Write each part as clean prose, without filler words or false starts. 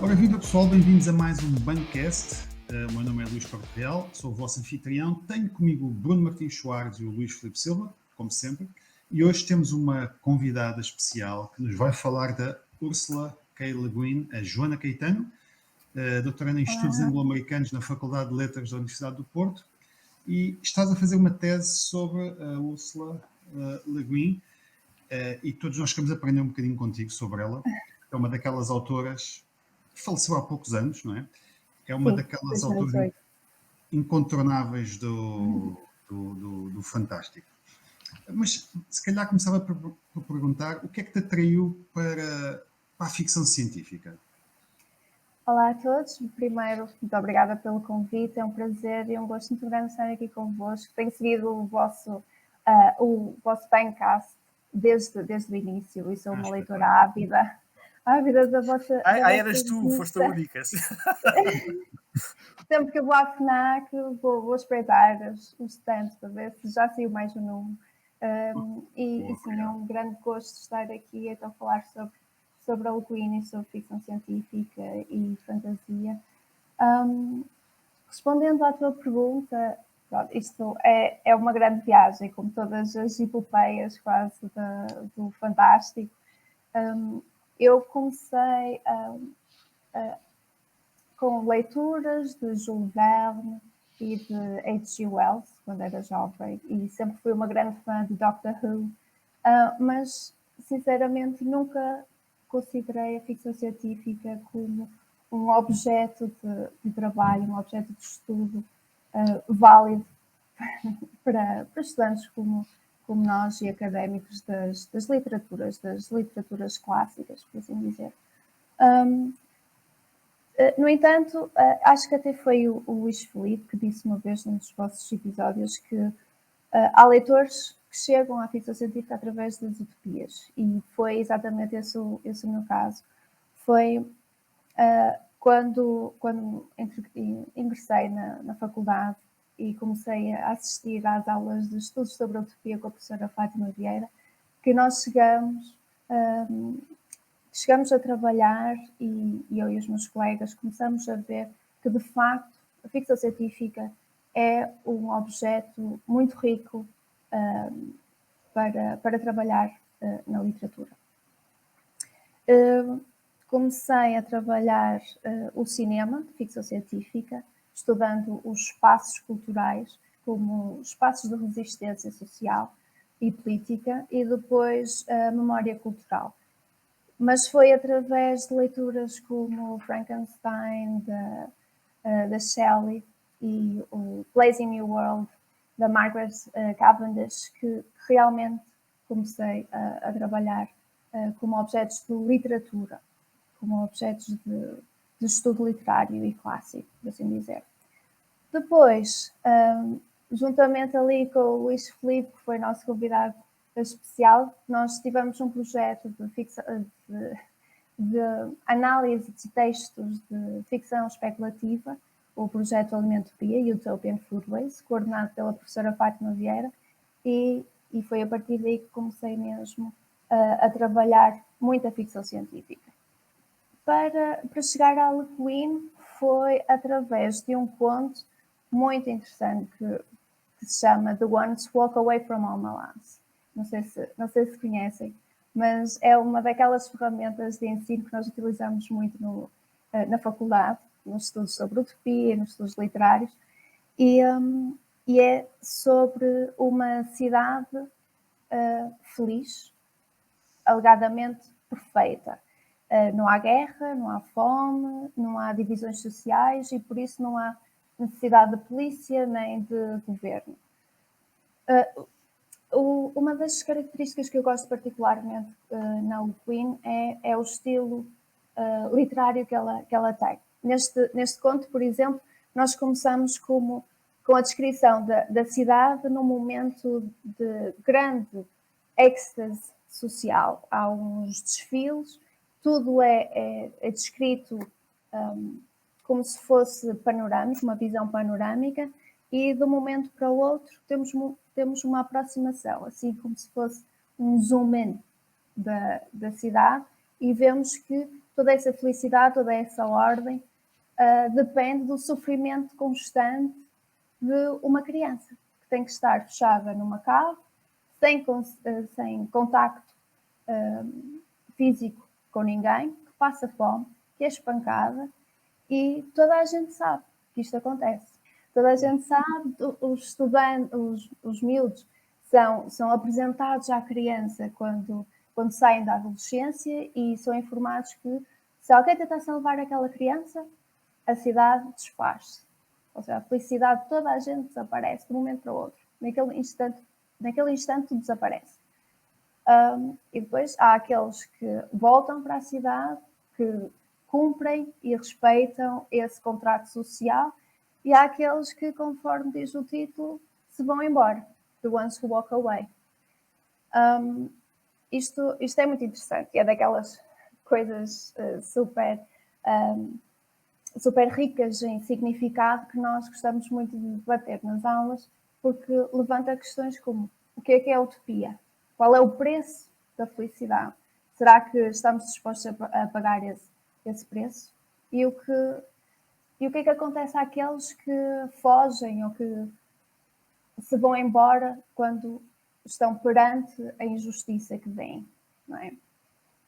Ora, viva pessoal, bem-vindos a mais um Bancast. O meu nome é Luís Corte Real, sou o vosso anfitrião. Tenho comigo o Bruno Martins Soares e o Luís Filipe Silva, como sempre. E hoje temos uma convidada especial que nos vai falar da Ursula K. Le Guin, a Joana Caetano, doutoranda em Estudos Anglo-Americanos na Faculdade de Letras da Universidade do Porto. E estás a fazer uma tese sobre a Ursula Le Guin, e todos nós queremos aprender um bocadinho contigo sobre ela. É uma daquelas autoras que faleceu há poucos anos, não é? É uma daquelas autoras incontornáveis do fantástico. Mas se calhar começava por perguntar o que é que te atraiu para a ficção científica? Olá a todos. Primeiro, muito obrigada pelo convite. É um prazer e um gosto muito grande estar aqui convosco. Tenho seguido o vosso Bancast desde o início e sou uma leitora ávida da vossa. Eras tu, foste a única. Sempre que eu vou à FNAC, vou espreitar os stands para ver se já saiu mais um número. E sim, é um grande gosto estar aqui então falar sobre a Le Guin e sobre ficção científica e fantasia. Respondendo à tua pergunta, isto é uma grande viagem, como todas as epopeias quase do fantástico. Eu comecei com leituras de Jules Verne e de H.G. Wells, quando era jovem, e sempre fui uma grande fã de Doctor Who, mas, sinceramente, nunca considerei a ficção científica como um objeto de trabalho, um objeto de estudo válido para estudantes como nós e académicos das literaturas clássicas, por assim dizer. No entanto, acho que até foi o Luís Filipe que disse uma vez num dos vossos episódios que há leitores que chegam à ficção científica através das utopias, e foi exatamente esse o meu caso. Foi quando ingressei na faculdade e comecei a assistir às aulas de estudos sobre a utopia com a professora Fátima Vieira, que nós chegamos a trabalhar e eu e os meus colegas começamos a ver que, de facto, a ficção científica é um objeto muito rico para trabalhar na literatura. Comecei a trabalhar o cinema de ficção científica, estudando os espaços culturais como espaços de resistência social e política, e depois a memória cultural. Mas foi através de leituras como Frankenstein, da Shelley, e o Blazing New World, da Margaret Cavendish, que realmente comecei a trabalhar como objetos de literatura, como objetos de estudo literário e clássico, por assim dizer. Depois, juntamente ali com o Luís Filipe, que foi nosso convidado especial, nós tivemos um projeto de análise de textos de ficção especulativa, o projeto Alimentopia, Utopian Foodways, coordenado pela professora Fátima Vieira, e foi a partir daí que comecei mesmo a trabalhar muita ficção científica. Para chegar à Le Guin foi através de um conto muito interessante que se chama The Ones Walk Away from Almalance. Não sei se conhecem, mas é uma daquelas ferramentas de ensino que nós utilizamos muito na faculdade, nos estudos sobre utopia, nos estudos literários, e é sobre uma cidade feliz, alegadamente perfeita. Não há guerra, não há fome, não há divisões sociais e por isso não há necessidade de polícia nem de governo. Uma das características que eu gosto particularmente na Le Guin é o estilo literário que ela tem. Neste conto, por exemplo, nós começamos com a descrição da cidade num momento de grande êxtase social. Há uns desfiles, tudo é descrito como se fosse panorâmico, uma visão panorâmica, e de um momento para o outro temos uma aproximação, assim como se fosse um zoom in da cidade, e vemos que toda essa felicidade, toda essa ordem, depende do sofrimento constante de uma criança, que tem que estar fechada numa cave, sem contacto físico com ninguém, que passa fome, que é espancada, e toda a gente sabe que isto acontece. Toda a gente sabe, os estudantes, os miúdos, são apresentados à criança quando saem da adolescência e são informados que se alguém tentasse levar aquela criança, a cidade desfaz-se. Ou seja, a felicidade de toda a gente desaparece de um momento para o outro. Naquele instante tudo desaparece. E depois há aqueles que voltam para a cidade, que cumprem e respeitam esse contrato social, e há aqueles que, conforme diz o título, se vão embora. The ones who walk away. Isto é muito interessante. É daquelas coisas super ricas em significado que nós gostamos muito de debater nas aulas, porque levanta questões como: o que é a utopia? Qual é o preço da felicidade? Será que estamos dispostos a pagar esse preço? E o que é que acontece àqueles que fogem ou que se vão embora quando estão perante a injustiça que vem, não é?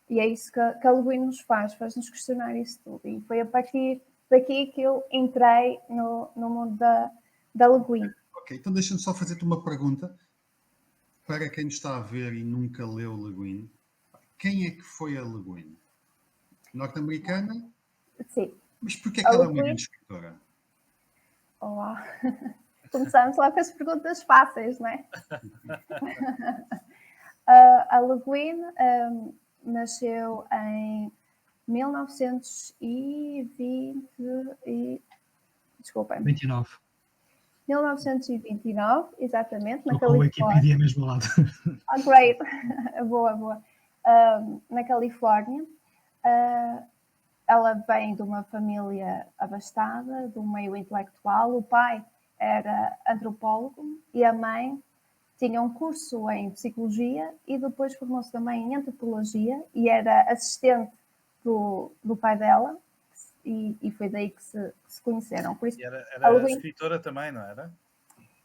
E é isso que a Le Guin nos faz-nos questionar isso tudo. E foi a partir daqui que eu entrei no mundo da Le Guin. Ok, então deixa-me só fazer-te uma pergunta. Para quem nos está a ver e nunca leu Le Guin, quem é que foi a Le Guin? Norte-americana? Sim. Mas porquê é que ela é uma grande escritora? Olá. Começamos lá com as perguntas fáceis, não é? A Le Guin nasceu em 29. 1929, exatamente, na Estou com a Wikipedia Califórnia. mesmo ao lado. Great. Boa. Na Califórnia. Ela vem de uma família abastada, do meio intelectual. O pai era antropólogo e a mãe tinha um curso em psicologia e depois formou-se também em antropologia e era assistente do pai dela, e foi daí que se conheceram. Por isso, E era escritora também, não era?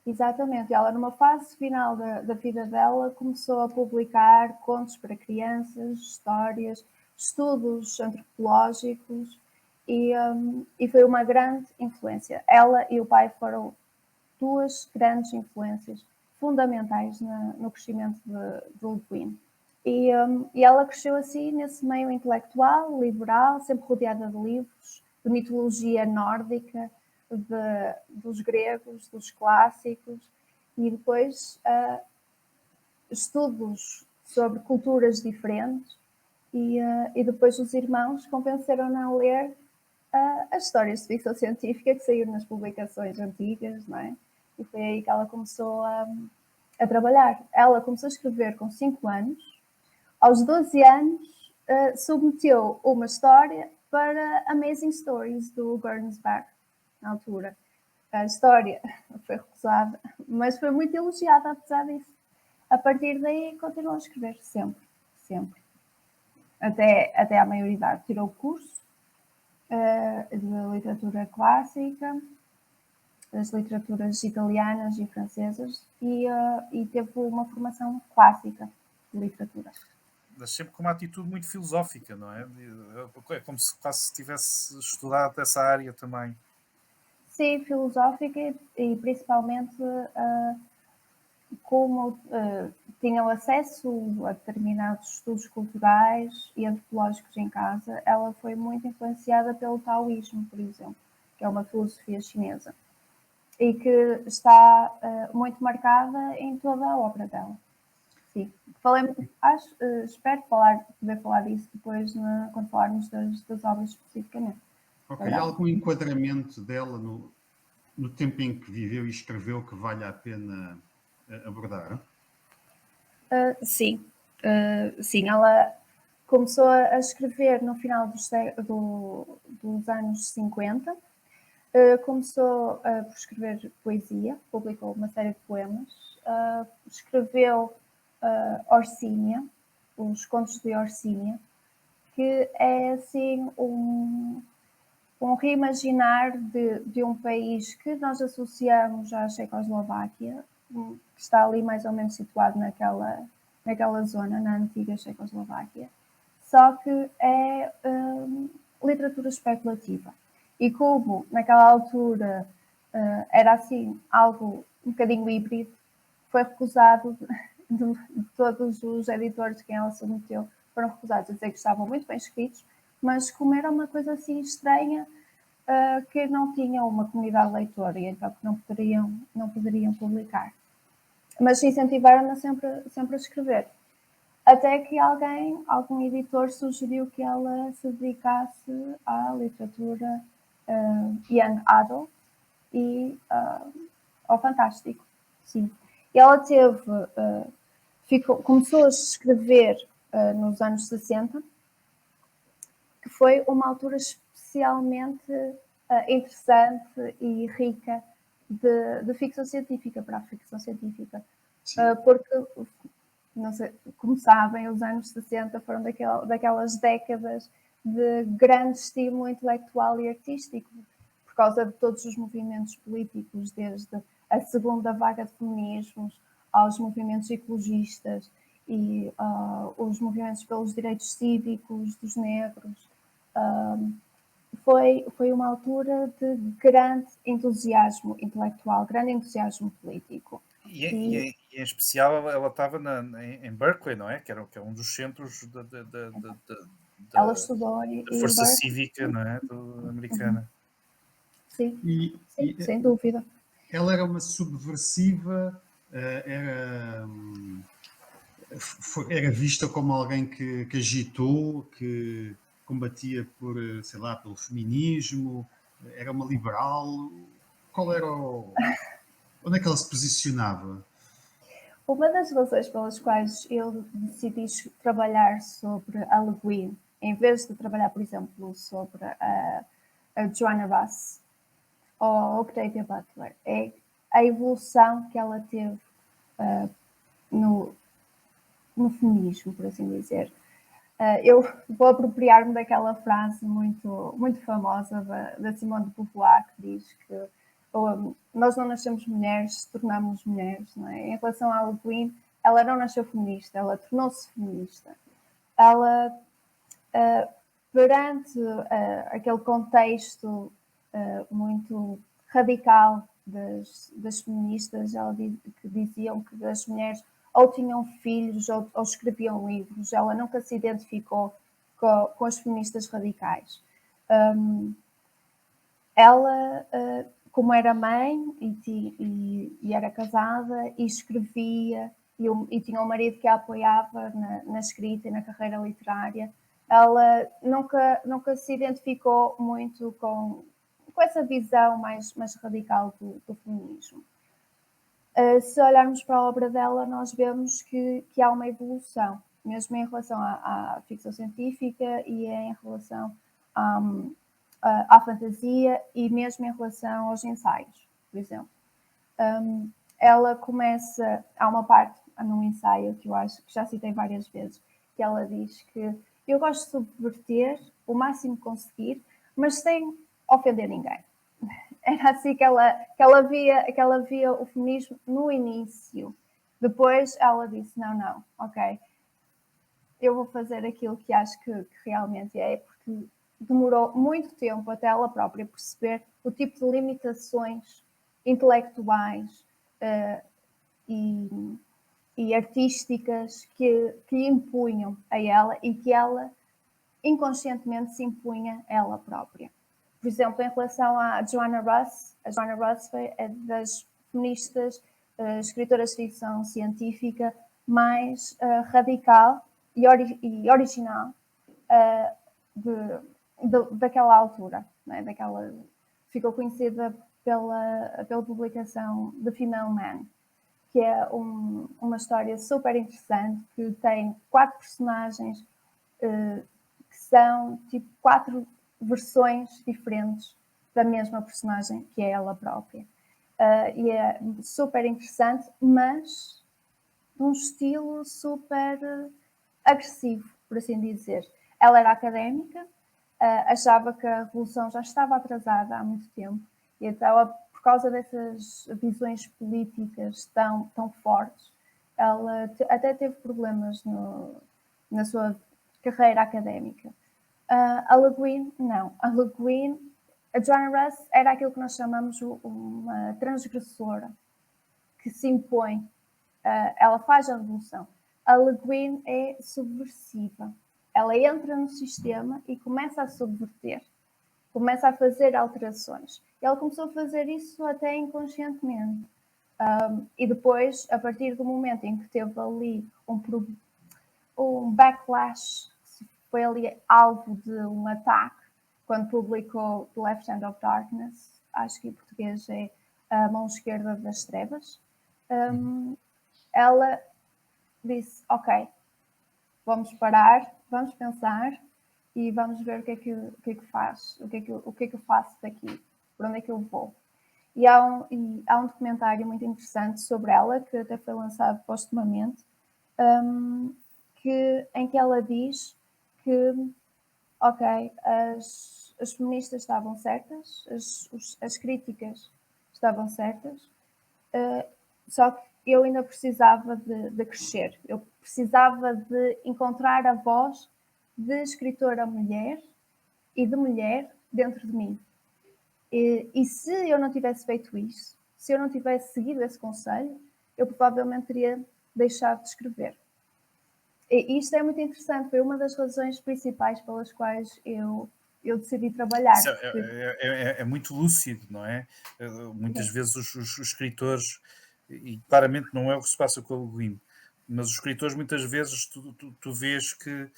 Exatamente. Ela, numa fase final da vida dela, começou a publicar contos para crianças, histórias, estudos antropológicos, e foi uma grande influência. Ela e o pai foram duas grandes influências fundamentais no crescimento de Le Guin. E ela cresceu assim nesse meio intelectual, liberal, sempre rodeada de livros, de mitologia nórdica, dos gregos, dos clássicos, e depois estudos sobre culturas diferentes, e depois os irmãos convenceram-na a ler as histórias de ficção científica que saíram nas publicações antigas, não é? E foi aí que ela começou a trabalhar. Ela começou a escrever com 5 anos. Aos 12 anos, submeteu uma história para Amazing Stories, do Gurns Bach, na altura. A história foi recusada, mas foi muito elogiada apesar disso. A partir daí, continuou a escrever sempre. Até à maioridade. Tirou o curso de literatura clássica, das literaturas italianas e francesas, e teve uma formação clássica de literatura. Mas sempre com uma atitude muito filosófica, não é? É como se quase tivesse estudado essa área também. Sim, filosófica, e principalmente como tinham acesso a determinados estudos culturais e antropológicos em casa, ela foi muito influenciada pelo taoísmo, por exemplo, que é uma filosofia chinesa, e que está muito marcada em toda a obra dela. Sim. Espero poder falar disso depois quando falarmos das obras especificamente. Ok, há algum enquadramento dela no tempo em que viveu e escreveu que vale a pena abordar? Sim. Sim, ela começou a escrever no final dos anos 50. Começou por escrever poesia, publicou uma série de poemas, escreveu Orsínia, os contos de Orsínia, que é assim um reimaginar de um país que nós associamos à Checoslováquia, que está ali mais ou menos situado naquela zona, na antiga Checoslováquia, só que é literatura especulativa. E como naquela altura era assim algo um bocadinho híbrido, foi recusado de todos os editores que ela submeteu, foram recusados a dizer que estavam muito bem escritos, mas como era uma coisa assim estranha, que não tinham uma comunidade leitora e então que não poderiam publicar. Mas incentivaram-na sempre a escrever. Até que algum editor sugeriu que ela se dedicasse à literatura young adult e ao fantástico, sim. E ela começou a escrever nos anos 60, que foi uma altura especialmente interessante e rica de ficção científica, para a ficção científica. Porque, não sei, como sabem, os anos 60 foram daquelas décadas de grande estímulo intelectual e artístico, por causa de todos os movimentos políticos, desde a segunda vaga de feminismos aos movimentos ecologistas e os movimentos pelos direitos cívicos dos negros. Foi uma altura de grande entusiasmo intelectual, grande entusiasmo político. E em especial ela estava em Berkeley, não é? Que é um dos centros ela estudou da força cívica, não é? Americana. Sim, sem dúvida. Ela era uma subversiva, era vista como alguém que agitou, que combatia sei lá, pelo feminismo, era uma liberal. Qual era onde é que ela se posicionava? Uma das razões pelas quais eu decidi trabalhar sobre a Le Guin, em vez de trabalhar, por exemplo, sobre a Joanna Russ ou Octavia Butler, é a evolução que ela teve no feminismo, por assim dizer. Eu vou apropriar-me daquela frase muito, muito famosa da Simone de Beauvoir, que diz que nós não nascemos mulheres, tornamos mulheres. Não é? Em relação à Le Guin, ela não nasceu feminista, ela tornou-se feminista. Ela, perante aquele contexto muito radical das feministas, que diziam que as mulheres ou tinham filhos ou escreviam livros, ela nunca se identificou com as feministas radicais. Ela, como era mãe e era casada e escrevia e tinha um marido que a apoiava na escrita e na carreira literária, ela nunca se identificou muito com essa visão mais radical do feminismo. Se olharmos para a obra dela, nós vemos que há uma evolução, mesmo em relação à ficção científica e em relação à fantasia e mesmo em relação aos ensaios, por exemplo. Ela começa, há uma parte num ensaio que eu acho que já citei várias vezes, que ela diz que eu gosto de subverter o máximo que conseguir, mas sem ofender ninguém. Era assim que ela via o feminismo no início. Depois ela disse, não, ok, eu vou fazer aquilo que acho que realmente é, porque demorou muito tempo até ela própria perceber o tipo de limitações intelectuais e artísticas que impunham a ela e que ela inconscientemente se impunha ela própria. Por exemplo, em relação à Joanna Russ, a Joanna Russ foi das feministas, escritoras de ficção científica mais radical e original daquela altura. Né? Ficou conhecida pela publicação The Female Man, que é uma história super interessante, que tem 4 personagens que são tipo 4 versões diferentes da mesma personagem, que é ela própria. E é super interessante, mas de um estilo super agressivo, por assim dizer. ela era académica, achava que a revolução já estava atrasada há muito tempo, e então, por causa dessas visões políticas tão fortes, ela até teve problemas na sua carreira académica. A Le Guin, não. A Le Guin, a Joanna Russ era aquilo que nós chamamos uma transgressora, que se impõe. Ela faz a revolução. A Le Guin é subversiva. Ela entra no sistema e começa a subverter. Começa a fazer alterações. E ela começou a fazer isso até inconscientemente. E depois, a partir do momento em que teve ali um backlash, foi ali alvo de um ataque, quando publicou The Left Hand of Darkness, acho que em português é A Mão Esquerda das Trevas, ela disse, ok, vamos parar, vamos pensar e vamos ver o que é que faz, o que é que eu faço daqui, por onde é que eu vou. E há um documentário muito interessante sobre ela, que até foi lançado postumamente, em que ela diz que, ok, as feministas estavam certas, as críticas estavam certas, só que eu ainda precisava de crescer, eu precisava de encontrar a voz de escritora mulher e de mulher dentro de mim. E se eu não tivesse feito isso, se eu não tivesse seguido esse conselho, eu provavelmente teria deixado de escrever. E isto é muito interessante, foi uma das razões principais pelas quais eu decidi trabalhar. Isso é muito lúcido, não é? Muitas vezes os escritores, e claramente não é o que se passa com o Le Guin, mas os escritores muitas vezes tu vês que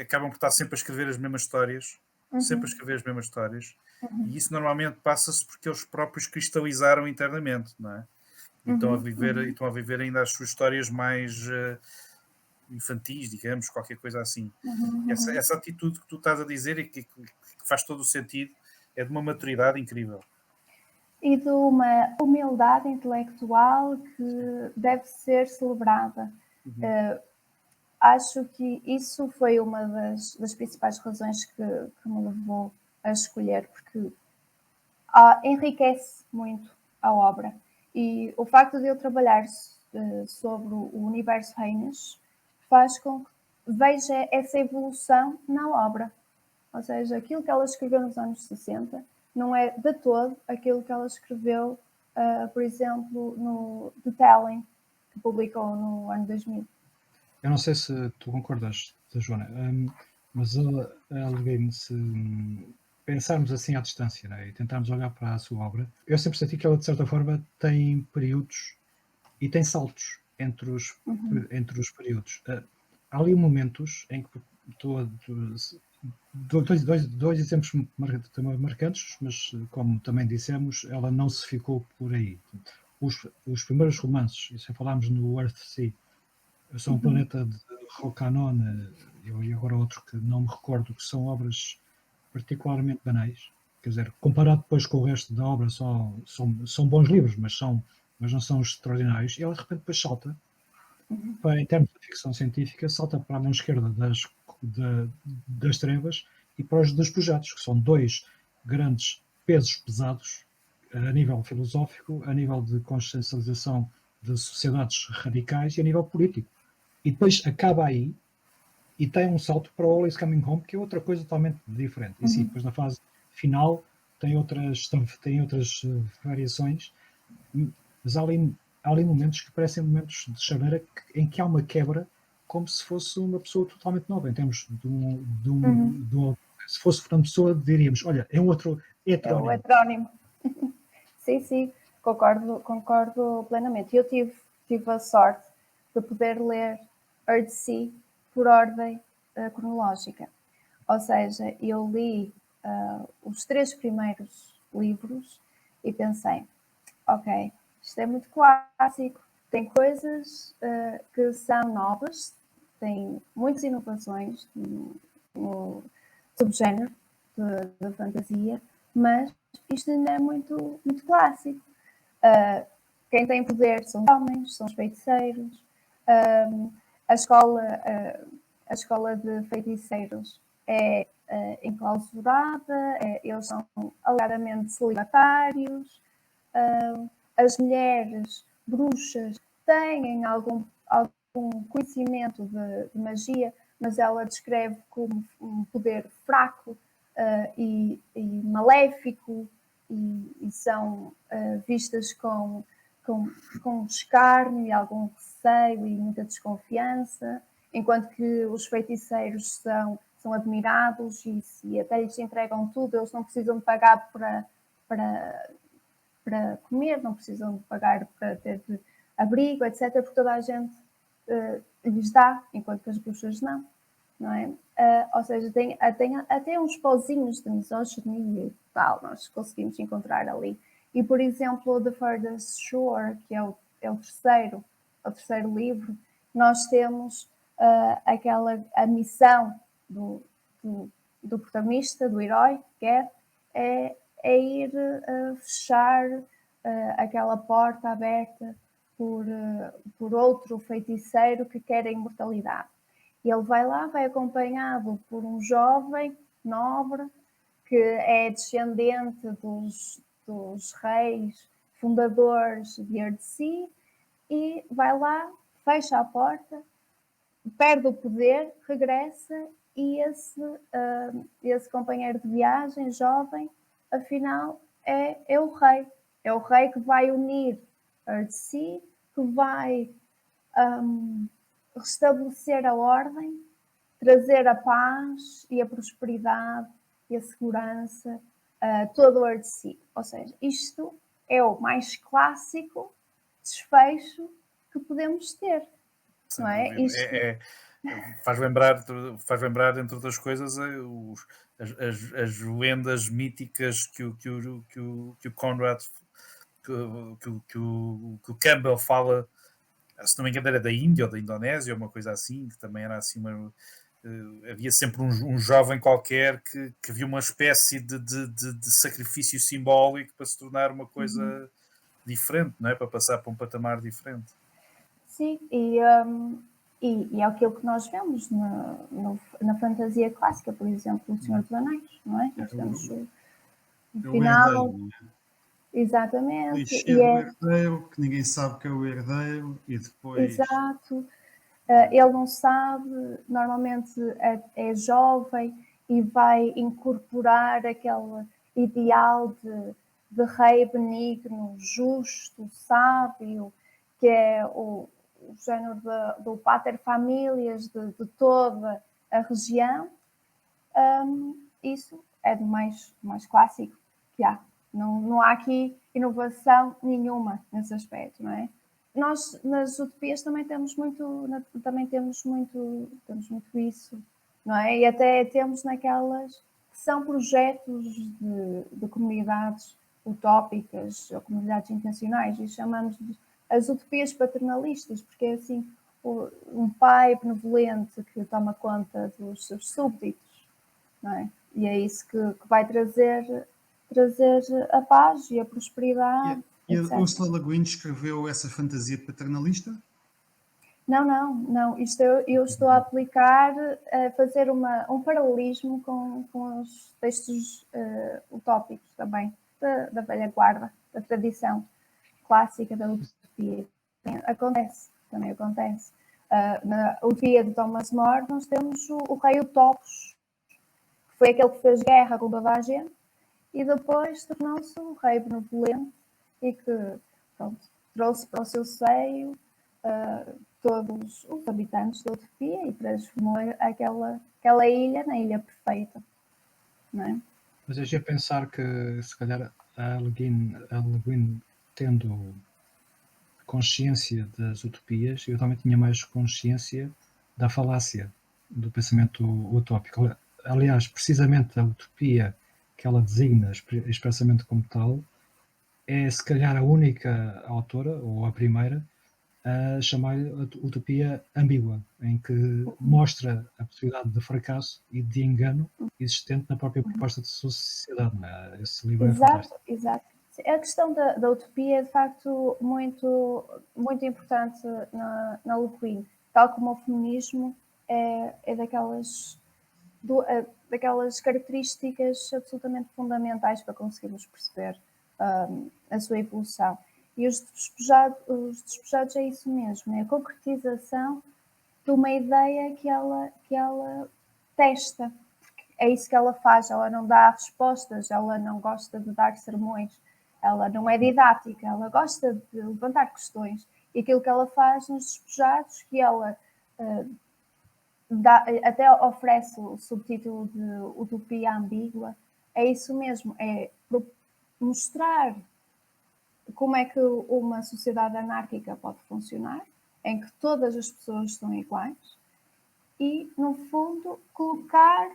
acabam por estar sempre a escrever as mesmas histórias, sempre a escrever as mesmas histórias, e isso normalmente passa-se porque eles próprios cristalizaram internamente, não é? E estão a viver ainda as suas histórias mais infantis, digamos, qualquer coisa assim. Essa atitude que tu estás a dizer e que faz todo o sentido é de uma maturidade incrível. E de uma humildade intelectual que deve ser celebrada. Acho que isso foi uma das principais razões que me levou a escolher, porque enriquece muito a obra. E o facto de eu trabalhar sobre o universo Reines faz com que veja essa evolução na obra. Ou seja, aquilo que ela escreveu nos anos 60 não é de todo aquilo que ela escreveu, por exemplo, no The Telling, que publicou no ano 2000. Eu não sei se tu concordas, Joana, mas aleguei-me, se pensarmos assim à distância, né, e tentarmos olhar para a sua obra, eu sempre senti que ela, de certa forma, tem períodos e tem saltos entre os períodos. Há ali momentos em que dois exemplos marcantes, mas como também dissemos, ela não se ficou por aí. Os primeiros romances, e se falarmos no Earthsea, Eu Sou um Planeta de Rocanon, e agora outro que não me recordo, que são obras particularmente banais. Quer dizer, comparado depois com o resto da obra, são bons livros, mas não são extraordinários. E ela, de repente, depois salta, em termos de ficção científica, salta para a mão esquerda das trevas e para os despojados, que são dois grandes pesos pesados a nível filosófico, a nível de consciencialização de sociedades radicais e a nível político. E depois acaba aí e tem um salto para o Always Coming Home, que é outra coisa totalmente diferente. E sim, depois na fase final tem outras variações, mas há ali momentos que parecem momentos de chaveira em que há uma quebra, como se fosse uma pessoa totalmente nova, em termos se fosse uma pessoa, diríamos, olha, é um outro heterónimo. É o heterónimo. Sim, concordo plenamente. Eu tive a sorte de poder ler Earthsea por ordem cronológica. Ou seja, eu li os 3 primeiros livros e pensei, ok, isto é muito clássico, tem coisas que são novas, tem muitas inovações no subgénero da fantasia, mas isto ainda é muito, muito clássico. Quem tem poder são os homens, são os feiticeiros. A escola de feiticeiros é enclausurada, eles são alegadamente celibatários, as mulheres bruxas têm algum conhecimento de magia, mas ela descreve como um poder fraco e maléfico, e são vistas com escárnio e algum receio e muita desconfiança, enquanto que os feiticeiros são admirados e até lhes entregam tudo, eles não precisam de pagar para comer, não precisam de pagar para ter abrigo, etc., porque toda a gente lhes dá, enquanto que as bruxas não é? Ou seja, tem até uns pozinhos de misoginia e tal, nós conseguimos encontrar ali. E, por exemplo, The Furthest Shore, que é o terceiro livro, nós temos a missão do protagonista, do herói, Ged, é ir fechar aquela porta aberta por outro feiticeiro que quer a imortalidade. E ele vai lá, vai acompanhado por um jovem nobre que é descendente dos reis fundadores de Earthsea, e vai lá, fecha a porta, perde o poder, regressa, e esse companheiro de viagem, jovem, afinal é o rei. É o rei que vai unir Earthsea, que vai restabelecer a ordem, trazer a paz e a prosperidade e a segurança a todo o Earthsea. Ou seja, isto é o mais clássico desfecho que podemos ter. Sem não é? dúvida. Isto... Faz lembrar, entre outras coisas, as lendas míticas que o Conrad, que o Campbell fala, se não me engano, era da Índia ou da Indonésia, uma coisa assim, que também era assim havia sempre um jovem qualquer que viu uma espécie de sacrifício simbólico para se tornar uma coisa diferente, não é? Para passar para um patamar diferente. Sim, e é aquilo que nós vemos na fantasia clássica, por exemplo, O Senhor dos Anéis, não é? Nós temos o final. Herdeiro, Exatamente. clichê do herdeiro, que ninguém sabe que é o herdeiro, e depois... Exato. Ele não sabe, normalmente é jovem e vai incorporar aquele ideal de rei benigno, justo, sábio, que é o género do pater familias de toda a região. Isso é do mais clássico que há. Não há aqui inovação nenhuma nesse aspecto, não é? Nós, nas utopias, também temos muito isso, não é? E até temos naquelas que são projetos de comunidades utópicas ou comunidades intencionais, e chamamos de as utopias paternalistas, porque é assim, um pai benevolente que toma conta dos seus súbditos, não é? E é isso que vai trazer a paz e a prosperidade. E a Ursula Le Guin escreveu essa fantasia paternalista? Não. Isto eu estou a aplicar, a fazer um paralelismo com os textos utópicos também, da velha guarda, da tradição clássica da utopia. Também acontece. Na utopia de Thomas More, nós temos o rei Utopos, que foi aquele que fez guerra com toda a gente, e depois tornou-se um rei benevolente e que, trouxe para o seu seio todos os habitantes da utopia e transformou aquela ilha na ilha perfeita, não é? Mas eu ia pensar que, se calhar, a Le Guin tendo consciência das utopias, eu também tinha mais consciência da falácia do pensamento utópico. Aliás, precisamente a utopia que ela designa expressamente como tal é, se calhar, a única autora, ou a primeira, a chamar utopia ambígua, em que mostra a possibilidade de fracasso e de engano existente na própria proposta de sociedade. Esse livro é fantástico. Exato. A questão da utopia é, de facto, muito, muito importante na Le Guin, tal como o feminismo é daquelas... daquelas características absolutamente fundamentais para conseguirmos perceber a sua evolução. E os despejados é isso mesmo, é a concretização de uma ideia que ela testa. É isso que ela faz, ela não dá respostas, ela não gosta de dar sermões, ela não é didática, ela gosta de levantar questões. E aquilo que ela faz nos despejados, que ela até oferece o subtítulo de Utopia Ambígua, é isso mesmo, é mostrar como é que uma sociedade anárquica pode funcionar, em que todas as pessoas são iguais, e, no fundo, colocar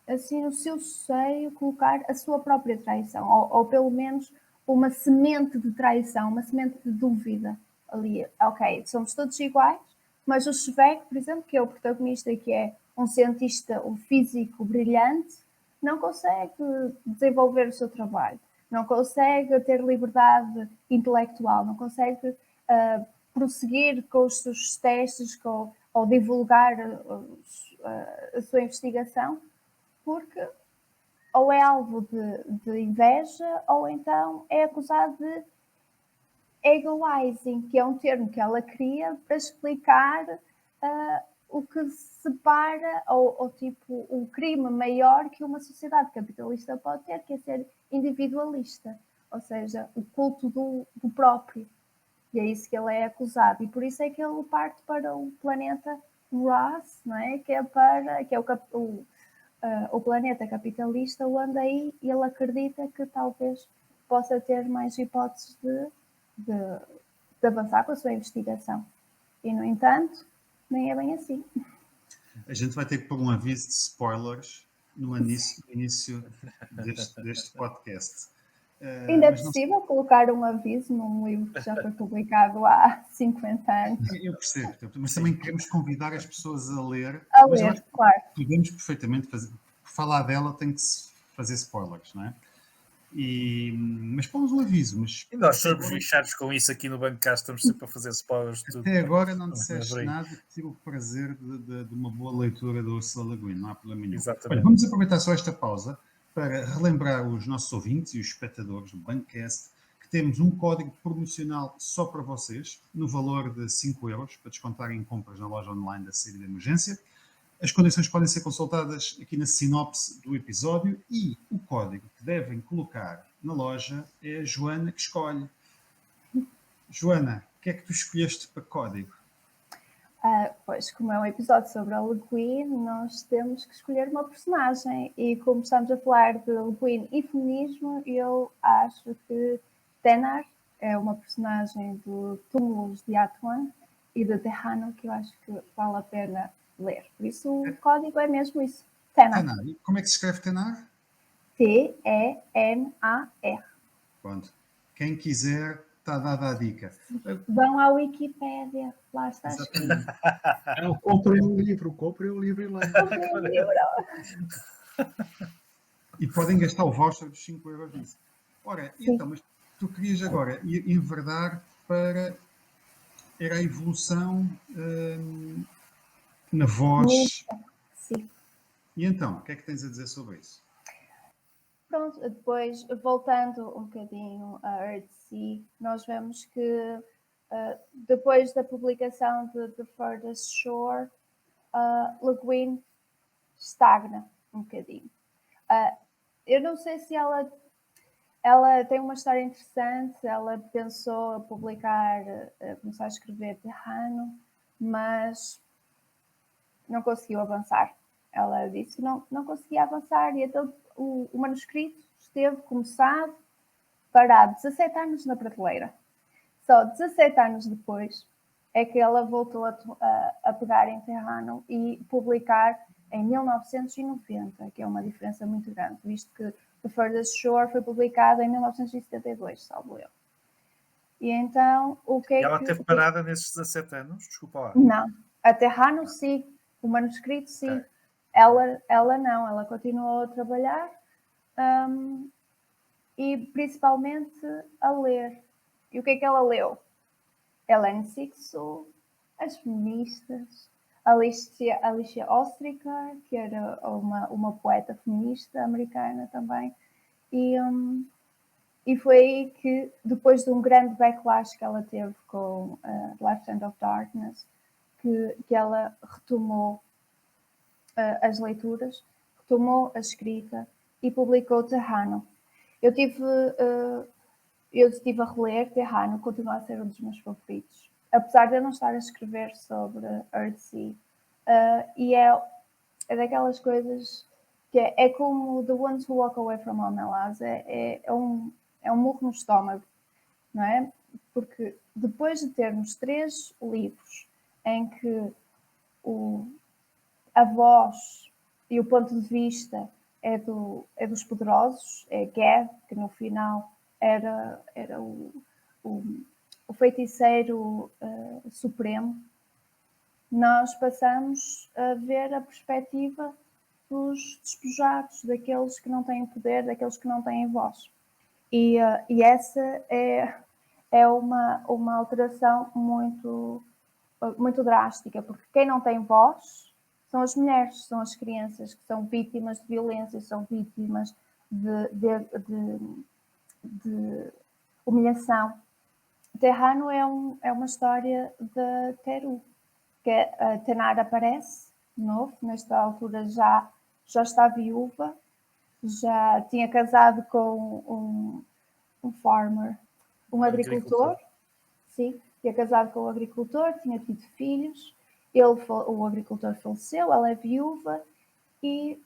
assim no seu seio, colocar a sua própria traição, ou pelo menos uma semente de traição, uma semente de dúvida ali. Ok, somos todos iguais, mas o Zweig, por exemplo, que é o protagonista e que é um cientista, um físico brilhante, não consegue desenvolver o seu trabalho, não consegue ter liberdade intelectual, não consegue prosseguir com os seus testes, ou divulgar a sua investigação, porque ou é alvo de inveja, ou então é acusado de egoizing, que é um termo que ela cria para explicar o que separa, ou tipo, o crime maior que uma sociedade capitalista pode ter, que é ser individualista, ou seja, o culto do próprio. E é isso que ele é acusado. E por isso é que ele parte para o planeta Ross, não é? Que é o planeta capitalista, onde aí ele acredita que talvez possa ter mais hipóteses de avançar com a sua investigação. E, no entanto, nem é bem assim. A gente vai ter que pôr um aviso de spoilers no início deste podcast. Ainda é possível colocar um aviso num livro que já foi publicado há 50 anos. Eu percebo, mas também queremos convidar as pessoas a ler. A Mas eu ler, acho que claro. podemos perfeitamente falar dela, tem que se fazer spoilers, não é? Mas pomos um aviso. E nós somos bichados com isso aqui no Bancast, estamos sempre a fazer spoilers de tudo. Até agora não disseste nada que tive o prazer de uma boa leitura do Ursula Le Guin, não há problema nenhum. Olha, vamos aproveitar só esta pausa para relembrar os nossos ouvintes e os espectadores do Bancast que temos um código promocional só para vocês, no valor de 5 euros, para descontarem em compras na loja online da série de emergência. As condições podem ser consultadas aqui na sinopse do episódio e o código que devem colocar na loja é a Joana que escolhe. Joana, o que é que tu escolheste para código? Pois, como é um episódio sobre a Le Guin, nós temos que escolher uma personagem. E como estamos a falar de Le Guin e feminismo, eu acho que Thénard é uma personagem do Túmulos de Atuan e de Terrano que eu acho que vale a pena ler. Por isso o código é mesmo isso. Thénard. E como é que se escreve Thénard? T-E-N-A-R. Pronto. Quem quiser, está dada a dica. Vão à Wikipédia, lá está escrito. Comprem o livro e leiam. Comprem o livro. E podem gastar o voucher dos 5 euros nisso. Ora, então, mas tu querias agora enverdar para... Era a evolução na voz. Sim. E então, o que é que tens a dizer sobre isso? Pronto, depois, voltando um bocadinho a Earthsea, nós vemos que depois da publicação de The Furthest Shore, Le Guin estagna um bocadinho. Eu não sei se ela tem uma história interessante, ela pensou a publicar, começar a escrever Terrano, mas não conseguiu avançar. Ela disse que não conseguia avançar, e então o manuscrito esteve começado, parado 17 anos na prateleira. Só 17 anos depois é que ela voltou a pegar em Terrano e publicar em 1990, que é uma diferença muito grande, visto que The Furthest Shore foi publicado em 1972, salvo eu. E então, o que é que... Ela teve parada nesses 17 anos? Desculpa lá. Não. A Terrano, sim. O manuscrito, sim. Okay. Ela não. Ela continuou a trabalhar e, principalmente, a ler. E o que é que ela leu? Hélène Cixous, as feministas, Alicia Ostriker, que era uma poeta feminista americana também, e foi aí que, depois de um grande backlash que ela teve com Left Hand of Darkness, que ela retomou as leituras, retomou a escrita e publicou Terrano. Eu estive a reler Terrano, continua a ser um dos meus favoritos. Apesar de eu não estar a escrever sobre Earthsea, e é daquelas coisas que é como The Ones Who Walk Away From Home, é um murro no estômago, não é? Porque depois de termos 3 livros em que a voz e o ponto de vista é dos poderosos, é Gad, que no final era o feiticeiro supremo, nós passamos a ver a perspectiva dos despojados, daqueles que não têm poder, daqueles que não têm voz. E essa é uma alteração muito, muito drástica, porque quem não tem voz são as mulheres, são as crianças que são vítimas de violência, são vítimas de humilhação. Terrano é uma história de Teru, que a Tenar aparece de novo, nesta altura já está viúva, já tinha casado com um farmer, um agricultor. Sim, tinha casado com o agricultor, tinha tido filhos, o agricultor faleceu, ela é viúva e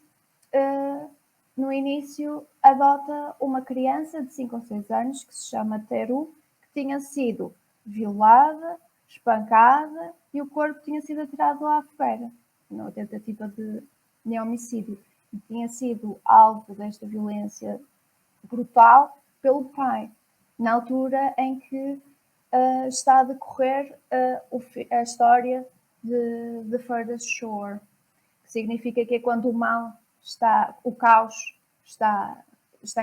no início adota uma criança de 5 ou 6 anos que se chama Teru, que tinha sido violada, espancada e o corpo tinha sido atirado à fogueira, numa tentativa de homicídio. E tinha sido alvo desta violência brutal pelo pai, na altura em que está a decorrer a história de The Furthest Shore, que significa que é quando o mal o caos está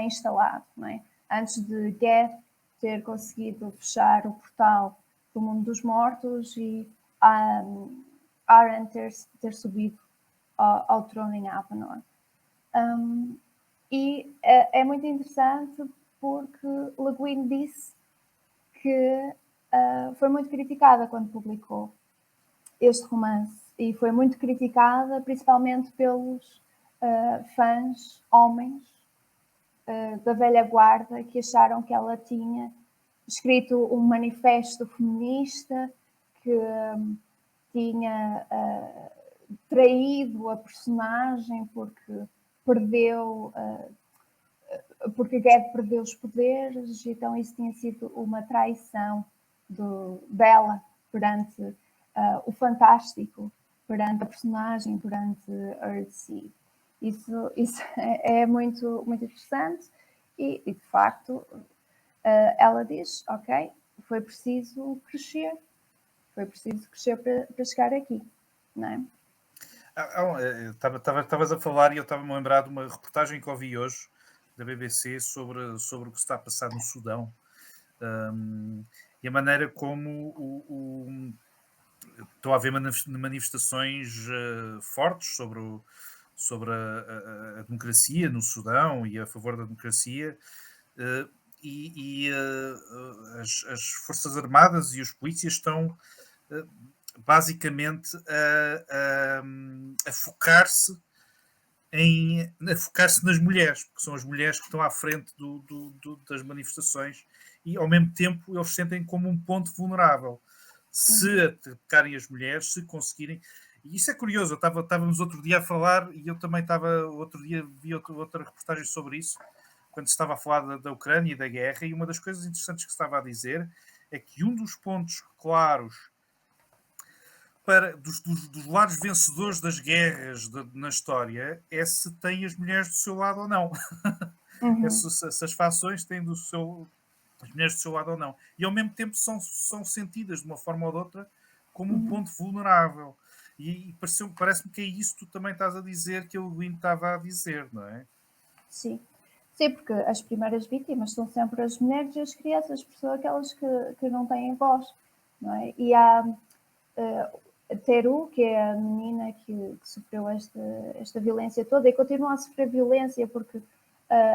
instalado, não é? Antes de Geth ter conseguido fechar o portal do mundo dos mortos e Aran ter subido ao trono em Avenor. E é muito interessante porque Le Guin disse que foi muito criticada quando publicou este romance e foi muito criticada principalmente pelos fãs homens da velha guarda que acharam que ela tinha escrito um manifesto feminista, que tinha traído a personagem porque Gad perdeu os poderes, então isso tinha sido uma traição dela perante o fantástico, perante a personagem, perante Earthsea. Isso é muito, muito interessante e de facto ela diz, ok, foi preciso crescer para chegar aqui, não é? Estavas a falar e eu estava-me a lembrar de uma reportagem que ouvi hoje da BBC sobre o que se está a passar no Sudão, e a maneira como estão a haver manifestações fortes sobre a democracia no Sudão e a favor da democracia, as Forças Armadas e os polícias estão basicamente a focar-se nas mulheres, porque são as mulheres que estão à frente das manifestações e ao mesmo tempo eles sentem como um ponto vulnerável. Se atacarem as mulheres, se conseguirem. E isso é curioso, estávamos outro dia a falar e eu também vi outra reportagem sobre isso, quando se estava a falar da Ucrânia e da guerra, e uma das coisas interessantes que se estava a dizer é que um dos pontos claros dos lares vencedores das guerras na história é se tem as mulheres do seu lado ou não. Se as fações têm as mulheres do seu lado ou não. E ao mesmo tempo são sentidas de uma forma ou de outra como um ponto vulnerável. E parece-me que é isso que tu também estás a dizer, que o Guin estava a dizer, não é? Sim, porque as primeiras vítimas são sempre as mulheres e as crianças, porque são aquelas que não têm voz, não é? E Teru, que é a menina que sofreu esta violência toda e continua a sofrer violência porque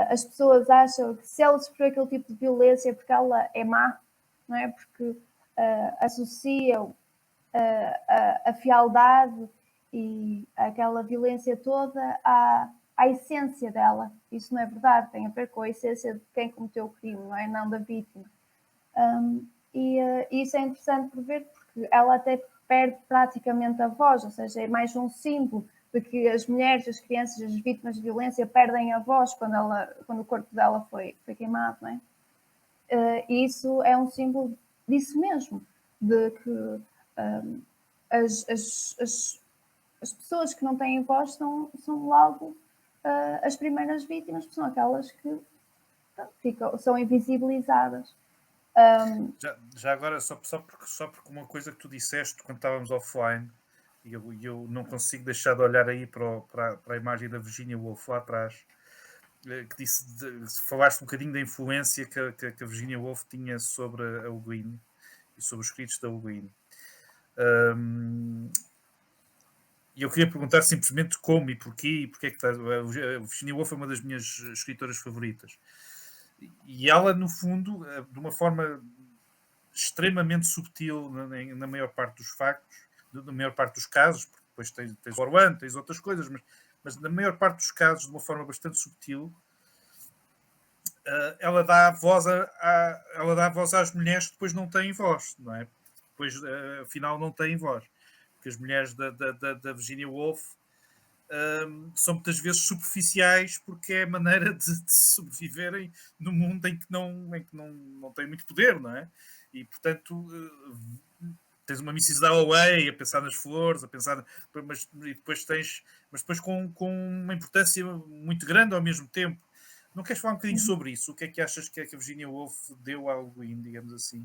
as pessoas acham que se ela sofreu aquele tipo de violência é porque ela é má, não é? Porque associam a fialdade e aquela violência toda à essência dela. Isso não é verdade, tem a ver com a essência de quem cometeu o crime, não é? Não da vítima. E isso é interessante por ver, porque ela até perde praticamente a voz, ou seja, é mais um símbolo de que as mulheres, as crianças, as vítimas de violência perdem a voz quando o corpo dela foi queimado, não é? E isso é um símbolo disso mesmo, de que as pessoas que não têm voz são logo as primeiras vítimas, são aquelas que são invisibilizadas. Já agora, só porque uma coisa que tu disseste quando estávamos offline, e eu não consigo deixar de olhar aí para a imagem da Virginia Woolf lá atrás, que falaste um bocadinho da influência que a Virginia Woolf tinha sobre a Le Guin e sobre os escritos da Le Guin. E eu queria perguntar simplesmente como e porquê, e porque é que estás. A Virginia Woolf é uma das minhas escritoras favoritas. E ela, no fundo, de uma forma extremamente subtil na maior parte dos factos, na maior parte dos casos, porque depois tens Orwell, tens outras coisas, mas na maior parte dos casos, de uma forma bastante subtil, ela dá voz às mulheres que depois não têm voz, não é? Depois, afinal, não têm voz. Porque as mulheres da Virginia Woolf são muitas vezes superficiais porque é a maneira de sobreviverem no mundo em que não têm muito poder, não é? E, portanto, tens uma Mrs. Dalloway a pensar nas flores, mas depois com uma importância muito grande ao mesmo tempo. Não queres falar um bocadinho sobre isso? O que é que achas que a Virginia Woolf deu ao Guin, digamos assim?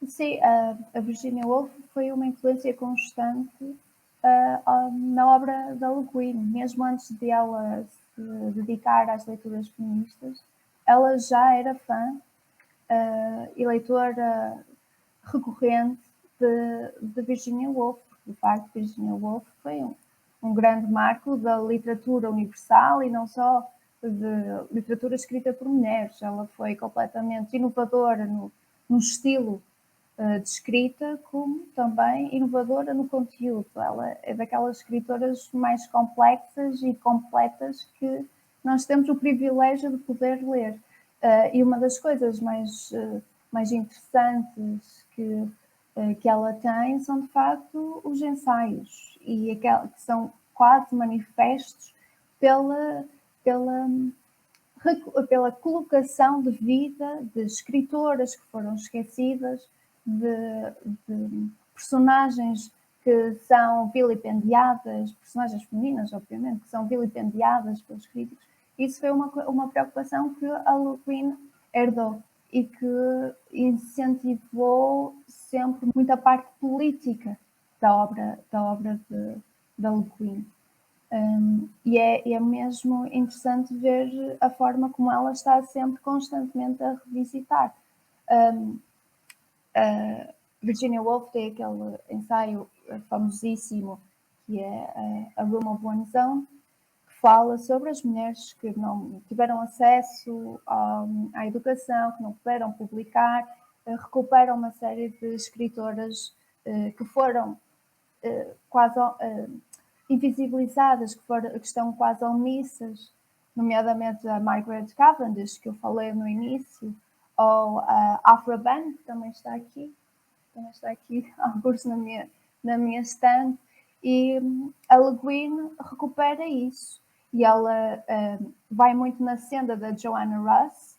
Sim, a Virginia Woolf foi uma influência constante na obra da Le Guin. Mesmo antes de ela se dedicar às leituras feministas, ela já era fã e leitora recorrente de Virginia Woolf, porque de facto Virginia Woolf foi um grande marco da literatura universal e não só de literatura escrita por mulheres. Ela foi completamente inovadora no estilo de escrita, como também inovadora no conteúdo. Ela é daquelas escritoras mais complexas e completas que nós temos o privilégio de poder ler. E uma das coisas mais interessantes que ela tem são, de facto, os ensaios, e que são quase manifestos pela colocação de vida de escritoras que foram esquecidas, de personagens que são vilipendiadas, personagens femininas, obviamente, que são vilipendiadas pelos críticos. Isso foi uma preocupação que a Le Guin herdou e que incentivou sempre muita parte política da obra da Le Guin. E é mesmo interessante ver a forma como ela está sempre constantemente a revisitar. Virginia Woolf tem aquele ensaio famosíssimo que é A Room of One's Own, que fala sobre as mulheres que não tiveram acesso à educação, que não puderam publicar, recupera uma série de escritoras que foram quase invisibilizadas, que estão quase omissas, nomeadamente a Margaret Cavendish, que eu falei no início, ou a Aphra Behn, que também está aqui alguns na minha estante, e a Le Guin recupera isso. E ela vai muito na senda da Joanna Russ,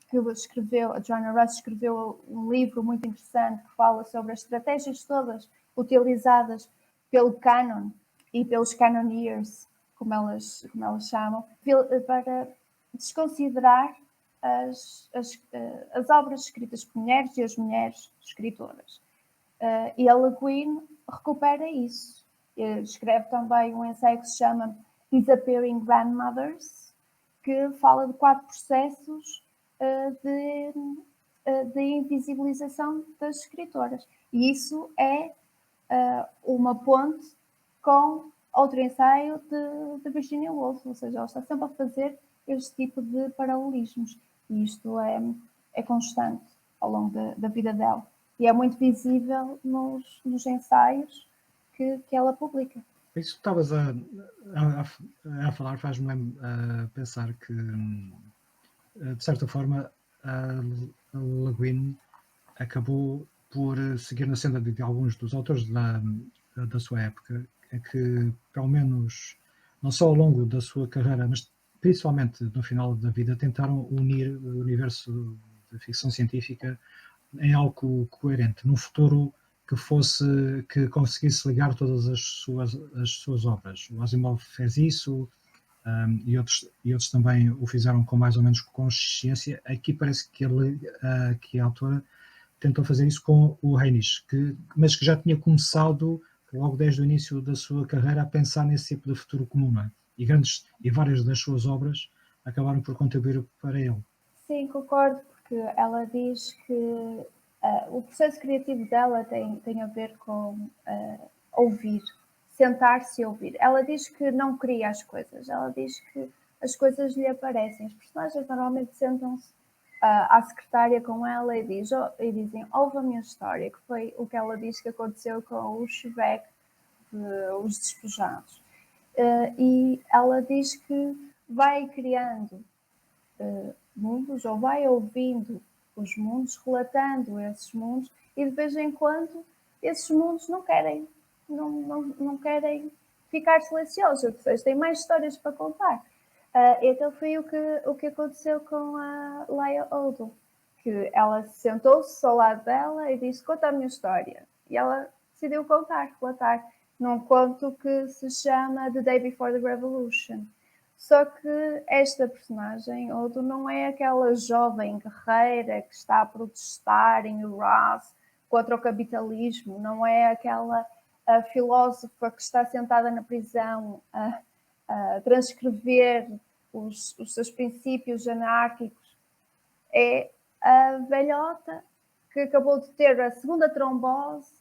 que a Joanna Russ escreveu um livro muito interessante que fala sobre as estratégias todas utilizadas pelo canon e pelos cannoneers, como elas chamam, para desconsiderar as obras escritas por mulheres e as mulheres escritoras. E a Le Guin recupera isso. Escreve também um ensaio que se chama Disappearing Grandmothers, que fala de 4 processos de invisibilização das escritoras. E isso é uma ponte com outro ensaio de Virginia Woolf, ou seja, ela está sempre a fazer este tipo de paralelismos, e isto é constante ao longo da vida dela, e é muito visível nos ensaios que ela publica. Isso que estavas a falar faz-me pensar que, de certa forma, a Le Guin acabou por seguir na senda de alguns dos autores da sua época, que, pelo menos, não só ao longo da sua carreira, mas principalmente no final da vida, tentaram unir o universo da ficção científica em algo coerente, num futuro que conseguisse ligar todas as suas obras. O Asimov fez isso, e outros também o fizeram com mais ou menos consciência. Aqui parece que a autora tentou fazer isso com o Hainish, mas que já tinha começado logo desde o início da sua carreira a pensar nesse tipo de futuro comum, não é? E várias das suas obras acabaram por contribuir para ele. Sim, concordo, porque ela diz que o processo criativo dela tem a ver com ouvir, sentar-se e ouvir. Ela diz que não cria as coisas, ela diz que as coisas lhe aparecem. Os personagens normalmente sentam-se à secretária com ela e dizem: ouve a minha história, que foi o que ela diz que aconteceu com o Chebec, Os Despojados. E ela diz que vai criando mundos, ou vai ouvindo os mundos, relatando esses mundos, e de vez em quando esses mundos não querem ficar silenciosos, ou seja, têm mais histórias para contar. Então foi o que aconteceu com a Leia Odom, que ela sentou-se ao lado dela e disse: conta a minha história. E ela decidiu relatar, num conto que se chama The Day Before the Revolution. Só que esta personagem, Odo, não é aquela jovem guerreira que está a protestar em Uraz contra o capitalismo, não é aquela filósofa que está sentada na prisão a transcrever os seus princípios anárquicos. É a velhota que acabou de ter a segunda trombose